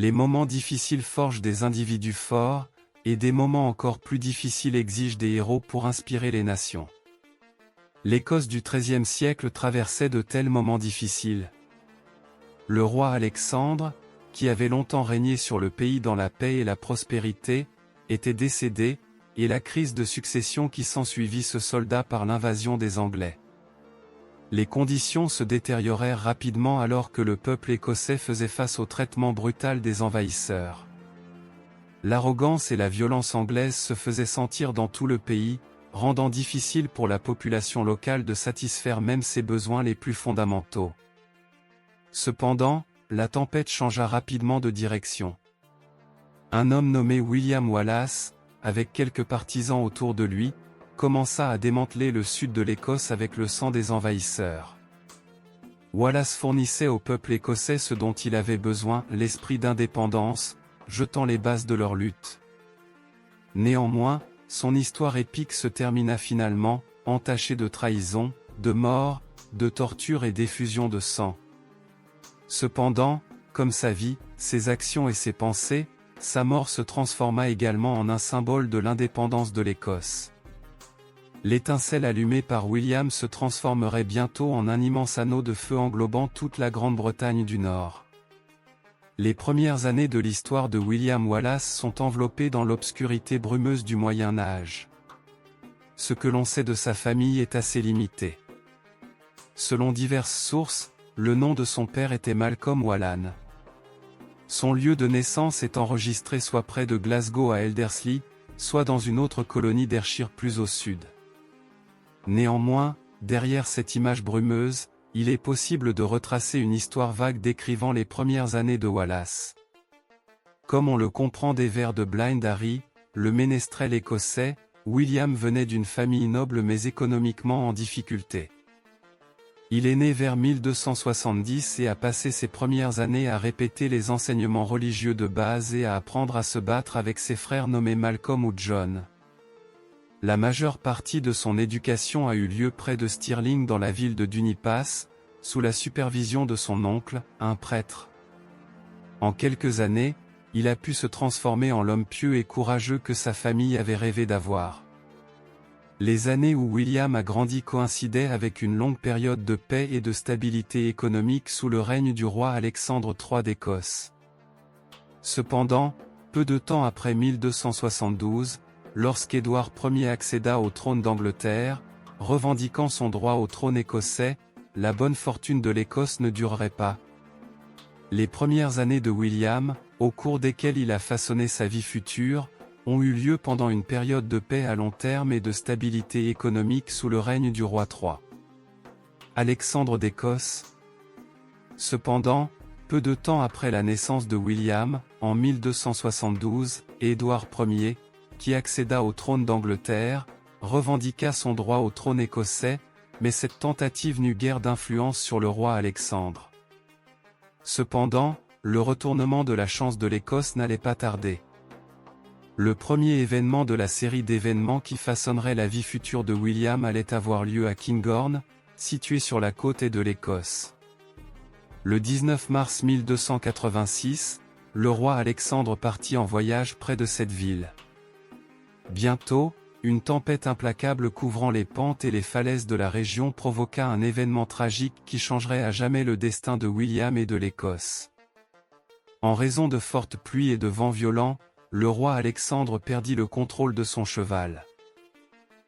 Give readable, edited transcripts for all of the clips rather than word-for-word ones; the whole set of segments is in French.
Les moments difficiles forgent des individus forts, et des moments encore plus difficiles exigent des héros pour inspirer les nations. L'Écosse du XIIIe siècle traversait de tels moments difficiles. Le roi Alexandre, qui avait longtemps régné sur le pays dans la paix et la prospérité, était décédé, et la crise de succession qui s'ensuivit se solda par l'invasion des Anglais. Les conditions se détériorèrent rapidement alors que le peuple écossais faisait face au traitement brutal des envahisseurs. L'arrogance et la violence anglaise se faisaient sentir dans tout le pays, rendant difficile pour la population locale de satisfaire même ses besoins les plus fondamentaux. Cependant, la tempête changea rapidement de direction. Un homme nommé William Wallace, avec quelques partisans autour de lui, commença à démanteler le sud de l'Écosse avec le sang des envahisseurs. Wallace fournissait au peuple écossais ce dont il avait besoin, l'esprit d'indépendance, jetant les bases de leur lutte. Néanmoins, son histoire épique se termina finalement, entachée de trahison, de mort, de torture et d'effusion de sang. Cependant, comme sa vie, ses actions et ses pensées, sa mort se transforma également en un symbole de l'indépendance de l'Écosse. L'étincelle allumée par William se transformerait bientôt en un immense anneau de feu englobant toute la Grande-Bretagne du Nord. Les premières années de l'histoire de William Wallace sont enveloppées dans l'obscurité brumeuse du Moyen Âge. Ce que l'on sait de sa famille est assez limité. Selon diverses sources, le nom de son père était Malcolm Wallan. Son lieu de naissance est enregistré soit près de Glasgow à Elderslie, soit dans une autre colonie d'Ayrshire plus au sud. Néanmoins, derrière cette image brumeuse, il est possible de retracer une histoire vague décrivant les premières années de Wallace. Comme on le comprend des vers de Blind Harry, le ménestrel écossais, William venait d'une famille noble mais économiquement en difficulté. Il est né vers 1270 et a passé ses premières années à répéter les enseignements religieux de base et à apprendre à se battre avec ses frères nommés Malcolm ou John. La majeure partie de son éducation a eu lieu près de Stirling dans la ville de Dunipace, sous la supervision de son oncle, un prêtre. En quelques années, il a pu se transformer en l'homme pieux et courageux que sa famille avait rêvé d'avoir. Les années où William a grandi coïncidaient avec une longue période de paix et de stabilité économique sous le règne du roi Alexandre III d'Écosse. Cependant, peu de temps après 1272, lorsqu'Édouard Ier accéda au trône d'Angleterre, revendiquant son droit au trône écossais, la bonne fortune de l'Écosse ne durerait pas. Les premières années de William, au cours desquelles il a façonné sa vie future, ont eu lieu pendant une période de paix à long terme et de stabilité économique sous le règne du roi III. Alexandre d'Écosse. Cependant, peu de temps après la naissance de William, en 1272, Édouard Ier, qui accéda au trône d'Angleterre, revendiqua son droit au trône écossais, mais cette tentative n'eut guère d'influence sur le roi Alexandre. Cependant, le retournement de la chance de l'Écosse n'allait pas tarder. Le premier événement de la série d'événements qui façonnerait la vie future de William allait avoir lieu à Kinghorn, situé sur la côte est de l'Écosse. Le 19 mars 1286, le roi Alexandre partit en voyage près de cette ville. Bientôt, une tempête implacable couvrant les pentes et les falaises de la région provoqua un événement tragique qui changerait à jamais le destin de William et de l'Écosse. En raison de fortes pluies et de vents violents, le roi Alexandre perdit le contrôle de son cheval.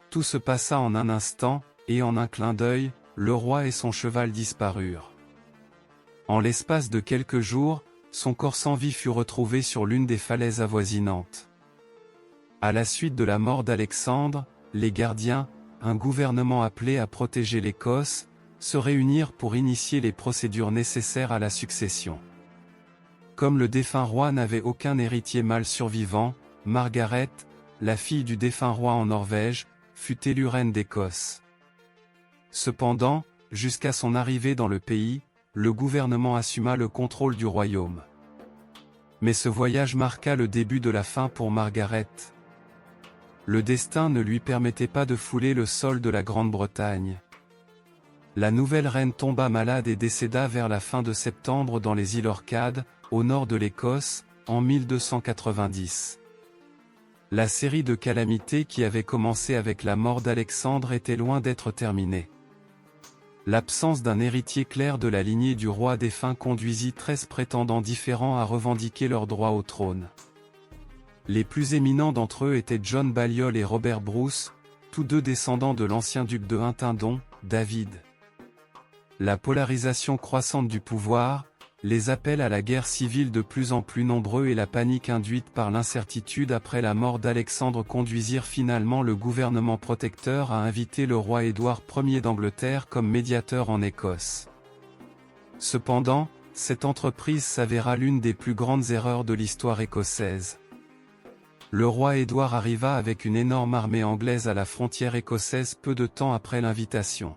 Tout se passa en un instant, et en un clin d'œil, le roi et son cheval disparurent. En l'espace de quelques jours, son corps sans vie fut retrouvé sur l'une des falaises avoisinantes. À la suite de la mort d'Alexandre, les gardiens, un gouvernement appelé à protéger l'Écosse, se réunirent pour initier les procédures nécessaires à la succession. Comme le défunt roi n'avait aucun héritier mâle survivant, Margaret, la fille du défunt roi en Norvège, fut élue reine d'Écosse. Cependant, jusqu'à son arrivée dans le pays, le gouvernement assuma le contrôle du royaume. Mais ce voyage marqua le début de la fin pour Margaret. Le destin ne lui permettait pas de fouler le sol de la Grande-Bretagne. La nouvelle reine tomba malade et décéda vers la fin de septembre dans les îles Orcades, au nord de l'Écosse, en 1290. La série de calamités qui avait commencé avec la mort d'Alexandre était loin d'être terminée. L'absence d'un héritier clair de la lignée du roi défunt conduisit 13 prétendants différents à revendiquer leur droit au trône. Les plus éminents d'entre eux étaient John Balliol et Robert Bruce, tous deux descendants de l'ancien duc de Huntingdon, David. La polarisation croissante du pouvoir, les appels à la guerre civile de plus en plus nombreux et la panique induite par l'incertitude après la mort d'Alexandre conduisirent finalement le gouvernement protecteur à inviter le roi Édouard Ier d'Angleterre comme médiateur en Écosse. Cependant, cette entreprise s'avéra l'une des plus grandes erreurs de l'histoire écossaise. Le roi Édouard arriva avec une énorme armée anglaise à la frontière écossaise peu de temps après l'invitation.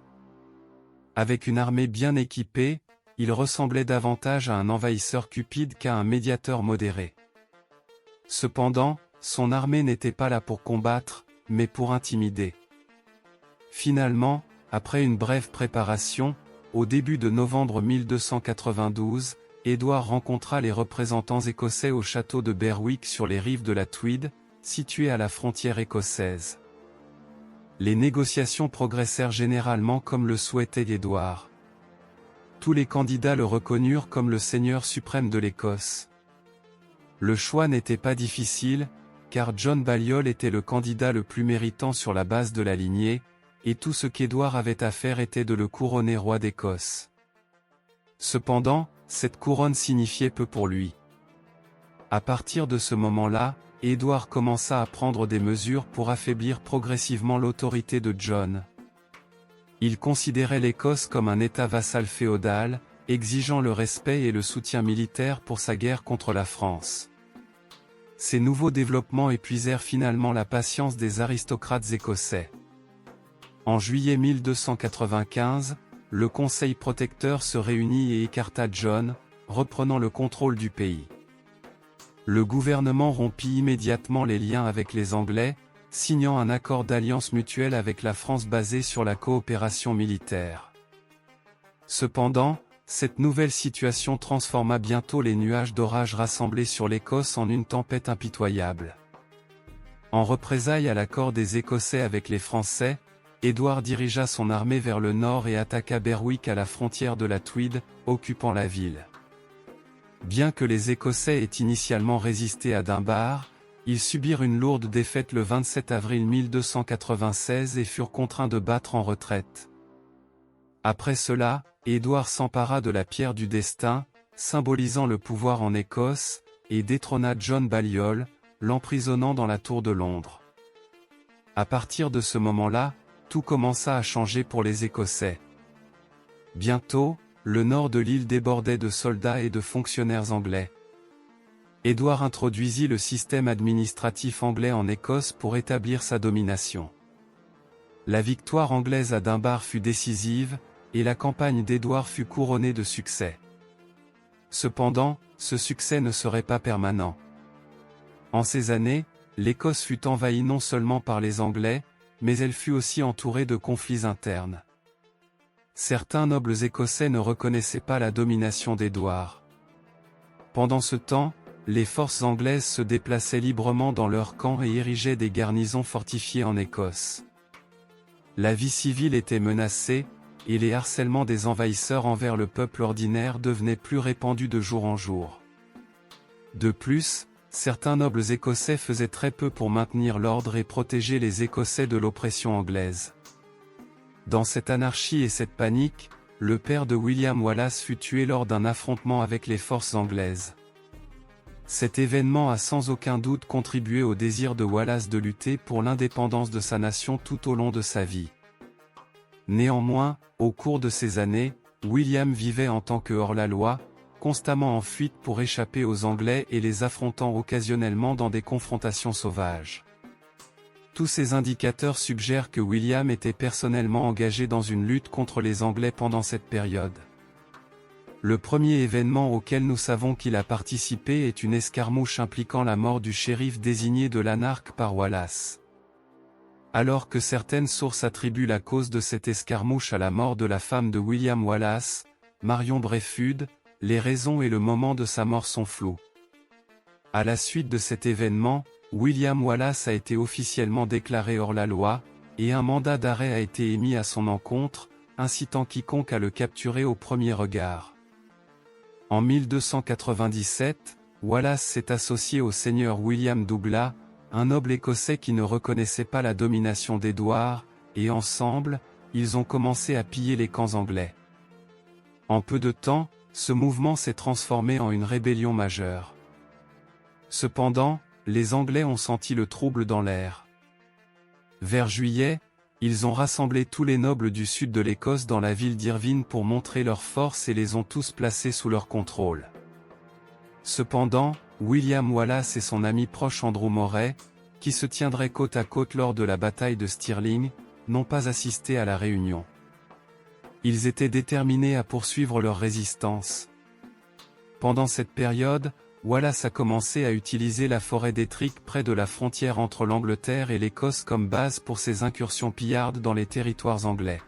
Avec une armée bien équipée, il ressemblait davantage à un envahisseur cupide qu'à un médiateur modéré. Cependant, son armée n'était pas là pour combattre, mais pour intimider. Finalement, après une brève préparation, au début de novembre 1292, Édouard rencontra les représentants écossais au château de Berwick sur les rives de la Tweed, situé à la frontière écossaise. Les négociations progressèrent généralement comme le souhaitait Édouard. Tous les candidats le reconnurent comme le seigneur suprême de l'Écosse. Le choix n'était pas difficile, car John Balliol était le candidat le plus méritant sur la base de la lignée, et tout ce qu'Édouard avait à faire était de le couronner roi d'Écosse. Cependant, cette couronne signifiait peu pour lui. À partir de ce moment-là, Édouard commença à prendre des mesures pour affaiblir progressivement l'autorité de John. Il considérait l'Écosse comme un État vassal féodal, exigeant le respect et le soutien militaire pour sa guerre contre la France. Ces nouveaux développements épuisèrent finalement la patience des aristocrates écossais. En juillet 1295, le Conseil protecteur se réunit et écarta John, reprenant le contrôle du pays. Le gouvernement rompit immédiatement les liens avec les Anglais, signant un accord d'alliance mutuelle avec la France basé sur la coopération militaire. Cependant, cette nouvelle situation transforma bientôt les nuages d'orage rassemblés sur l'Écosse en une tempête impitoyable. En représailles à l'accord des Écossais avec les Français, Édouard dirigea son armée vers le nord et attaqua Berwick à la frontière de la Tweed, occupant la ville. Bien que les Écossais aient initialement résisté à Dunbar, ils subirent une lourde défaite le 27 avril 1296 et furent contraints de battre en retraite. Après cela, Édouard s'empara de la pierre du destin, symbolisant le pouvoir en Écosse, et détrôna John Balliol, l'emprisonnant dans la tour de Londres. À partir de ce moment-là, tout commença à changer pour les Écossais. Bientôt, le nord de l'île débordait de soldats et de fonctionnaires anglais. Édouard introduisit le système administratif anglais en Écosse pour établir sa domination. La victoire anglaise à Dunbar fut décisive, et la campagne d'Édouard fut couronnée de succès. Cependant, ce succès ne serait pas permanent. En ces années, l'Écosse fut envahie non seulement par les Anglais, mais elle fut aussi entourée de conflits internes. Certains nobles écossais ne reconnaissaient pas la domination d'Édouard. Pendant ce temps, les forces anglaises se déplaçaient librement dans leurs camps et érigeaient des garnisons fortifiées en Écosse. La vie civile était menacée, et les harcèlements des envahisseurs envers le peuple ordinaire devenaient plus répandus de jour en jour. De plus, certains nobles écossais faisaient très peu pour maintenir l'ordre et protéger les Écossais de l'oppression anglaise. Dans cette anarchie et cette panique, le père de William Wallace fut tué lors d'un affrontement avec les forces anglaises. Cet événement a sans aucun doute contribué au désir de Wallace de lutter pour l'indépendance de sa nation tout au long de sa vie. Néanmoins, au cours de ces années, William vivait en tant que hors-la-loi, constamment en fuite pour échapper aux Anglais et les affrontant occasionnellement dans des confrontations sauvages. Tous ces indicateurs suggèrent que William était personnellement engagé dans une lutte contre les Anglais pendant cette période. Le premier événement auquel nous savons qu'il a participé est une escarmouche impliquant la mort du shérif désigné de Lanark par Wallace. Alors que certaines sources attribuent la cause de cette escarmouche à la mort de la femme de William Wallace, Marion Brefud, les raisons et le moment de sa mort sont flous. À la suite de cet événement, William Wallace a été officiellement déclaré hors la loi, et un mandat d'arrêt a été émis à son encontre, incitant quiconque à le capturer au premier regard. En 1297, Wallace s'est associé au seigneur William Douglas, un noble écossais qui ne reconnaissait pas la domination d'Édouard, et ensemble, ils ont commencé à piller les camps anglais. En peu de temps, ce mouvement s'est transformé en une rébellion majeure. Cependant, les Anglais ont senti le trouble dans l'air. Vers juillet, ils ont rassemblé tous les nobles du sud de l'Écosse dans la ville d'Irvine pour montrer leur force et les ont tous placés sous leur contrôle. Cependant, William Wallace et son ami proche Andrew Moray, qui se tiendraient côte à côte lors de la bataille de Stirling, n'ont pas assisté à la réunion. Ils étaient déterminés à poursuivre leur résistance. Pendant cette période, Wallace a commencé à utiliser la forêt d'Ettrick près de la frontière entre l'Angleterre et l'Écosse comme base pour ses incursions pillardes dans les territoires anglais.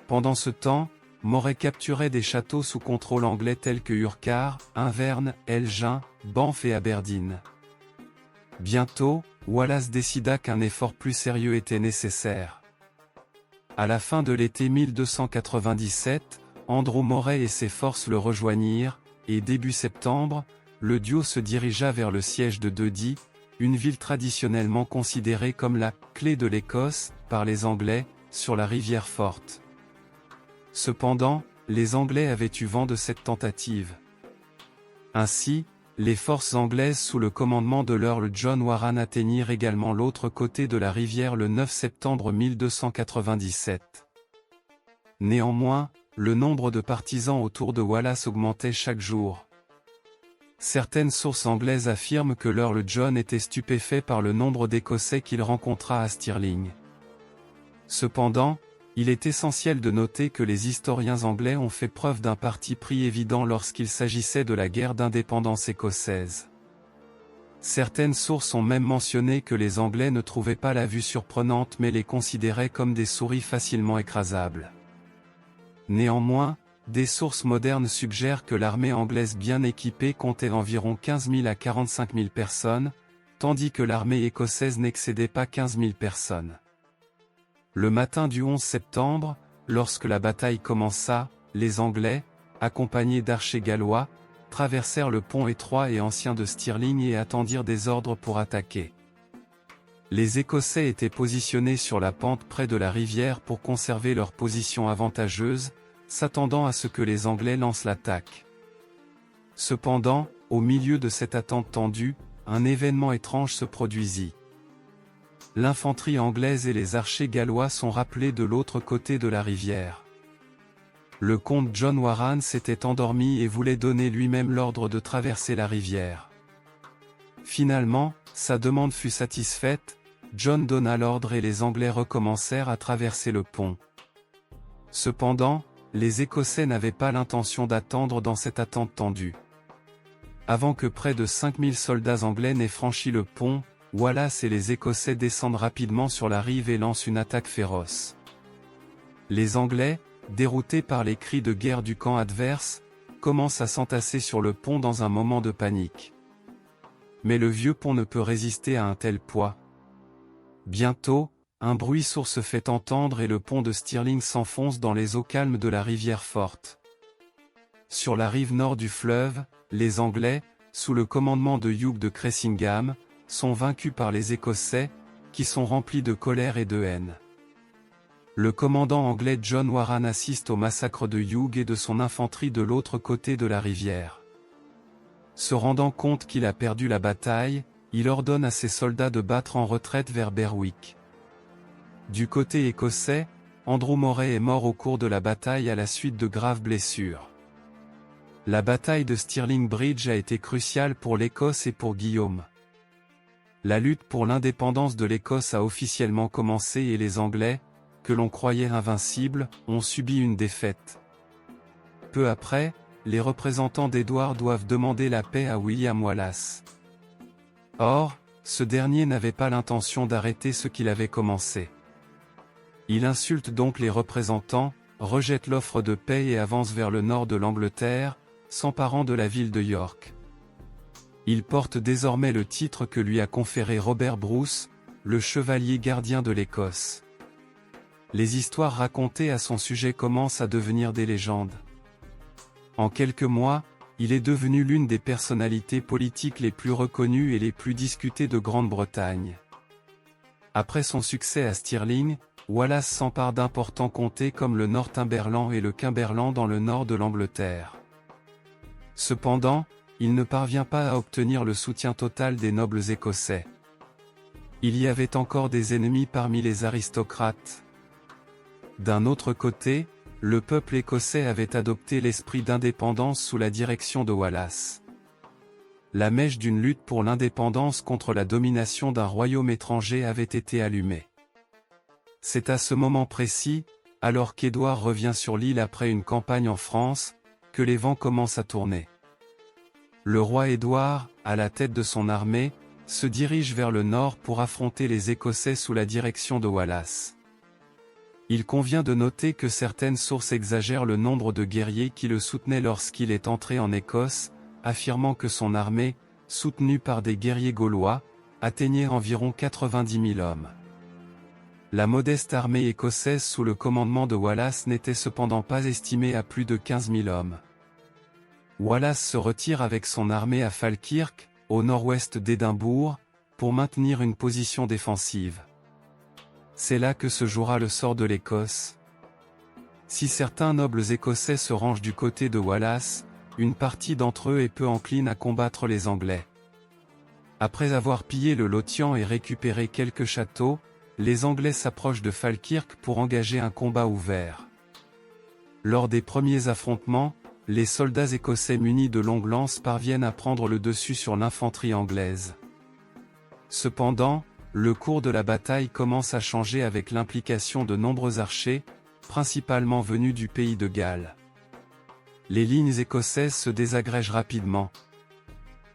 Pendant ce temps, Moray capturait des châteaux sous contrôle anglais tels que Urquhart, Inverness, Elgin, Banff et Aberdeen. Bientôt, Wallace décida qu'un effort plus sérieux était nécessaire. À la fin de l'été 1297, Andrew Moray et ses forces le rejoignirent, et début septembre, le duo se dirigea vers le siège de Dundee, une ville traditionnellement considérée comme la « clé de l'Écosse » par les Anglais, sur la rivière Forth. Cependant, les Anglais avaient eu vent de cette tentative. Ainsi, les forces anglaises sous le commandement de l'Earl John Warren atteignirent également l'autre côté de la rivière le 9 septembre 1297. Néanmoins, le nombre de partisans autour de Wallace augmentait chaque jour. Certaines sources anglaises affirment que l'Earl John était stupéfait par le nombre d'Écossais qu'il rencontra à Stirling. Cependant, il est essentiel de noter que les historiens anglais ont fait preuve d'un parti pris évident lorsqu'il s'agissait de la guerre d'indépendance écossaise. Certaines sources ont même mentionné que les Anglais ne trouvaient pas la vue surprenante mais les considéraient comme des souris facilement écrasables. Néanmoins, des sources modernes suggèrent que l'armée anglaise bien équipée comptait environ 15 000 à 45 000 personnes, tandis que l'armée écossaise n'excédait pas 15 000 personnes. Le matin du 11 septembre, lorsque la bataille commença, les Anglais, accompagnés d'archers gallois, traversèrent le pont étroit et ancien de Stirling et attendirent des ordres pour attaquer. Les Écossais étaient positionnés sur la pente près de la rivière pour conserver leur position avantageuse, s'attendant à ce que les Anglais lancent l'attaque. Cependant, au milieu de cette attente tendue, un événement étrange se produisit. L'infanterie anglaise et les archers gallois sont rappelés de l'autre côté de la rivière. Le comte John Warren s'était endormi et voulait donner lui-même l'ordre de traverser la rivière. Finalement, sa demande fut satisfaite, John donna l'ordre et les Anglais recommencèrent à traverser le pont. Cependant, les Écossais n'avaient pas l'intention d'attendre dans cette attente tendue. Avant que près de 5000 soldats anglais n'aient franchi le pont, Wallace et les Écossais descendent rapidement sur la rive et lancent une attaque féroce. Les Anglais, déroutés par les cris de guerre du camp adverse, commencent à s'entasser sur le pont dans un moment de panique. Mais le vieux pont ne peut résister à un tel poids. Bientôt, un bruit sourd se fait entendre et le pont de Stirling s'enfonce dans les eaux calmes de la rivière Forth. Sur la rive nord du fleuve, les Anglais, sous le commandement de Hugh de Cressingham, sont vaincus par les Écossais, qui sont remplis de colère et de haine. Le commandant anglais John Warren assiste au massacre de Hugh et de son infanterie de l'autre côté de la rivière. Se rendant compte qu'il a perdu la bataille, il ordonne à ses soldats de battre en retraite vers Berwick. Du côté écossais, Andrew Moray est mort au cours de la bataille à la suite de graves blessures. La bataille de Stirling Bridge a été cruciale pour l'Écosse et pour Guillaume. La lutte pour l'indépendance de l'Écosse a officiellement commencé et les Anglais, que l'on croyait invincibles, ont subi une défaite. Peu après, les représentants d'Édouard doivent demander la paix à William Wallace. Or, ce dernier n'avait pas l'intention d'arrêter ce qu'il avait commencé. Il insulte donc les représentants, rejette l'offre de paix et avance vers le nord de l'Angleterre, s'emparant de la ville de York. Il porte désormais le titre que lui a conféré Robert Bruce, le chevalier gardien de l'Écosse. Les histoires racontées à son sujet commencent à devenir des légendes. En quelques mois, il est devenu l'une des personnalités politiques les plus reconnues et les plus discutées de Grande-Bretagne. Après son succès à Stirling, Wallace s'empare d'importants comtés comme le Northumberland et le Cumberland dans le nord de l'Angleterre. Cependant, il ne parvient pas à obtenir le soutien total des nobles écossais. Il y avait encore des ennemis parmi les aristocrates. D'un autre côté, le peuple écossais avait adopté l'esprit d'indépendance sous la direction de Wallace. La mèche d'une lutte pour l'indépendance contre la domination d'un royaume étranger avait été allumée. C'est à ce moment précis, alors qu'Édouard revient sur l'île après une campagne en France, que les vents commencent à tourner. Le roi Édouard, à la tête de son armée, se dirige vers le nord pour affronter les Écossais sous la direction de Wallace. Il convient de noter que certaines sources exagèrent le nombre de guerriers qui le soutenaient lorsqu'il est entré en Écosse, affirmant que son armée, soutenue par des guerriers gaulois, atteignait environ 90 000 hommes. La modeste armée écossaise sous le commandement de Wallace n'était cependant pas estimée à plus de 15 000 hommes. Wallace se retire avec son armée à Falkirk, au nord-ouest d'Édimbourg, pour maintenir une position défensive. C'est là que se jouera le sort de l'Écosse. Si certains nobles écossais se rangent du côté de Wallace, une partie d'entre eux est peu encline à combattre les Anglais. Après avoir pillé le Lothian et récupéré quelques châteaux, les Anglais s'approchent de Falkirk pour engager un combat ouvert. Lors des premiers affrontements, les soldats écossais munis de longues lances parviennent à prendre le dessus sur l'infanterie anglaise. Cependant, le cours de la bataille commence à changer avec l'implication de nombreux archers, principalement venus du pays de Galles. Les lignes écossaises se désagrègent rapidement.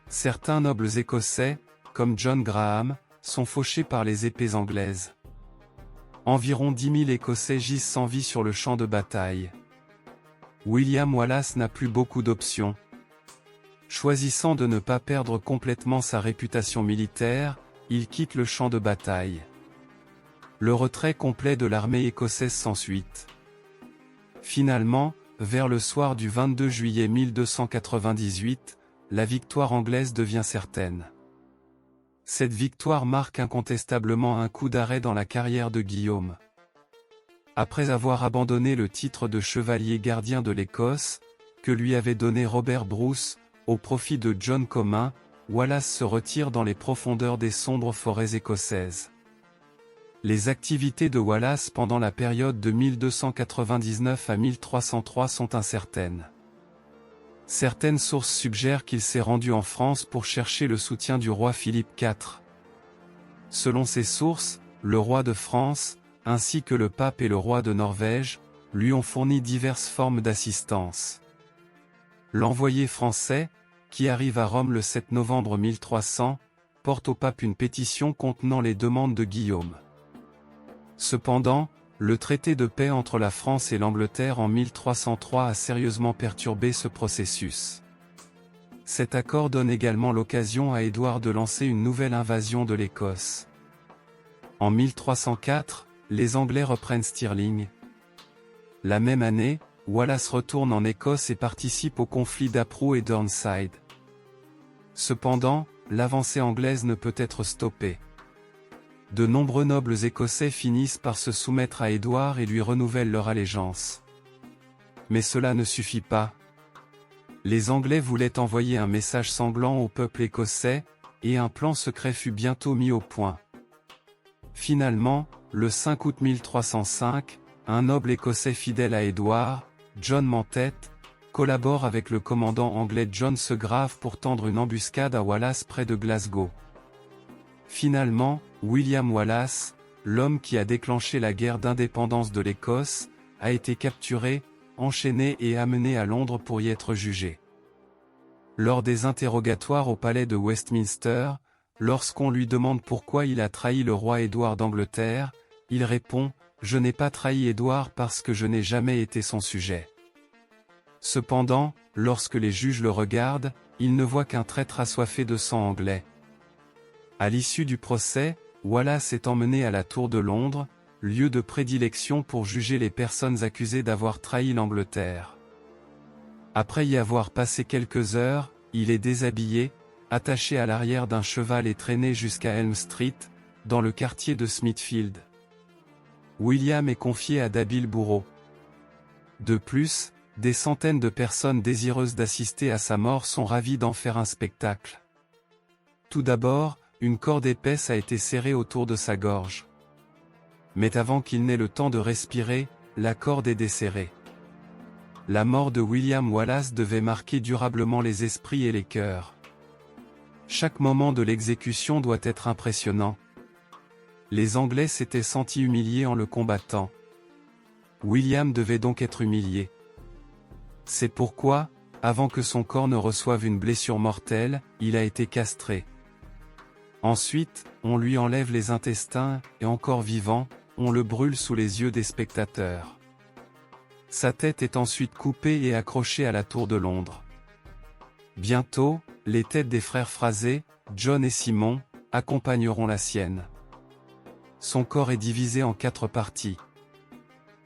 Certains nobles écossais, comme John Graham, sont fauchés par les épées anglaises. Environ 10 000 Écossais gisent sans vie sur le champ de bataille. William Wallace n'a plus beaucoup d'options. Choisissant de ne pas perdre complètement sa réputation militaire, il quitte le champ de bataille. Le retrait complet de l'armée écossaise s'ensuit. Finalement, vers le soir du 22 juillet 1298, la victoire anglaise devient certaine. Cette victoire marque incontestablement un coup d'arrêt dans la carrière de Guillaume. Après avoir abandonné le titre de chevalier gardien de l'Écosse, que lui avait donné Robert Bruce, au profit de John Comyn, Wallace se retire dans les profondeurs des sombres forêts écossaises. Les activités de Wallace pendant la période de 1299 à 1303 sont incertaines. Certaines sources suggèrent qu'il s'est rendu en France pour chercher le soutien du roi Philippe IV. Selon ces sources, le roi de France, ainsi que le pape et le roi de Norvège, lui ont fourni diverses formes d'assistance. L'envoyé français, qui arrive à Rome le 7 novembre 1300, porte au pape une pétition contenant les demandes de Guillaume. Cependant, le traité de paix entre la France et l'Angleterre en 1303 a sérieusement perturbé ce processus. Cet accord donne également l'occasion à Édouard de lancer une nouvelle invasion de l'Écosse. En 1304, les Anglais reprennent Stirling. La même année, Wallace retourne en Écosse et participe au conflit d'Aprou et d'Hornside. Cependant, l'avancée anglaise ne peut être stoppée. De nombreux nobles écossais finissent par se soumettre à Édouard et lui renouvellent leur allégeance. Mais cela ne suffit pas. Les Anglais voulaient envoyer un message sanglant au peuple écossais, et un plan secret fut bientôt mis au point. Finalement, le 5 août 1305, un noble écossais fidèle à Édouard, John Mantet, collabore avec le commandant anglais John Segrave pour tendre une embuscade à Wallace près de Glasgow. Finalement, William Wallace, l'homme qui a déclenché la guerre d'indépendance de l'Écosse, a été capturé, enchaîné et amené à Londres pour y être jugé. Lors des interrogatoires au palais de Westminster, lorsqu'on lui demande pourquoi il a trahi le roi Édouard d'Angleterre, il répond « Je n'ai pas trahi Édouard parce que je n'ai jamais été son sujet ». Cependant, lorsque les juges le regardent, ils ne voient qu'un traître assoiffé de sang anglais. À l'issue du procès, Wallace est emmené à la Tour de Londres, lieu de prédilection pour juger les personnes accusées d'avoir trahi l'Angleterre. Après y avoir passé quelques heures, il est déshabillé, attaché à l'arrière d'un cheval et traîné jusqu'à Elm Street, dans le quartier de Smithfield. William est confié à d'habiles bourreaux. De plus, des centaines de personnes désireuses d'assister à sa mort sont ravies d'en faire un spectacle. Tout d'abord, une corde épaisse a été serrée autour de sa gorge. Mais avant qu'il n'ait le temps de respirer, la corde est desserrée. La mort de William Wallace devait marquer durablement les esprits et les cœurs. Chaque moment de l'exécution doit être impressionnant. Les Anglais s'étaient sentis humiliés en le combattant. William devait donc être humilié. C'est pourquoi, avant que son corps ne reçoive une blessure mortelle, il a été castré. Ensuite, on lui enlève les intestins, et encore vivant, on le brûle sous les yeux des spectateurs. Sa tête est ensuite coupée et accrochée à la Tour de Londres. Bientôt, les têtes des frères Fraser, John et Simon, accompagneront la sienne. Son corps est divisé en 4 parties.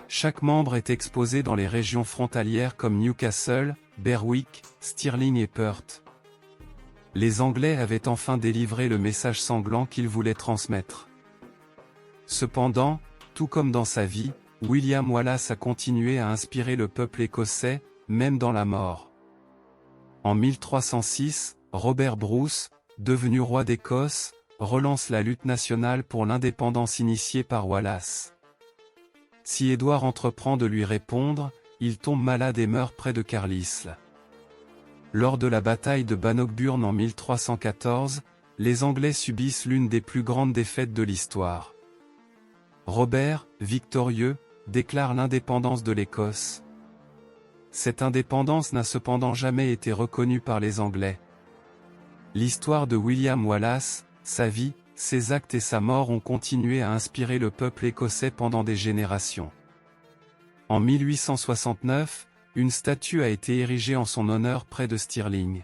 Chaque membre est exposé dans les régions frontalières comme Newcastle, Berwick, Stirling et Perth. Les Anglais avaient enfin délivré le message sanglant qu'ils voulaient transmettre. Cependant, tout comme dans sa vie, William Wallace a continué à inspirer le peuple écossais, même dans la mort. En 1306, Robert Bruce, devenu roi d'Écosse, relance la lutte nationale pour l'indépendance initiée par Wallace. Si Édouard entreprend de lui répondre, il tombe malade et meurt près de Carlisle. Lors de la bataille de Bannockburn en 1314, les Anglais subissent l'une des plus grandes défaites de l'histoire. Robert, victorieux, déclare l'indépendance de l'Écosse. Cette indépendance n'a cependant jamais été reconnue par les Anglais. L'histoire de William Wallace, sa vie, ses actes et sa mort ont continué à inspirer le peuple écossais pendant des générations. En 1869, une statue a été érigée en son honneur près de Stirling.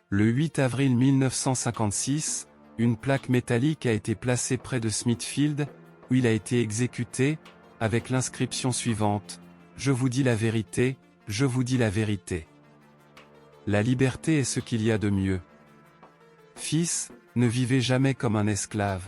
Le 8 avril 1956, une plaque métallique a été placée près de Smithfield, où il a été exécuté, avec l'inscription suivante : « Je vous dis la vérité, je vous dis la vérité. La liberté est ce qu'il y a de mieux. Fils, ne vivez jamais comme un esclave. »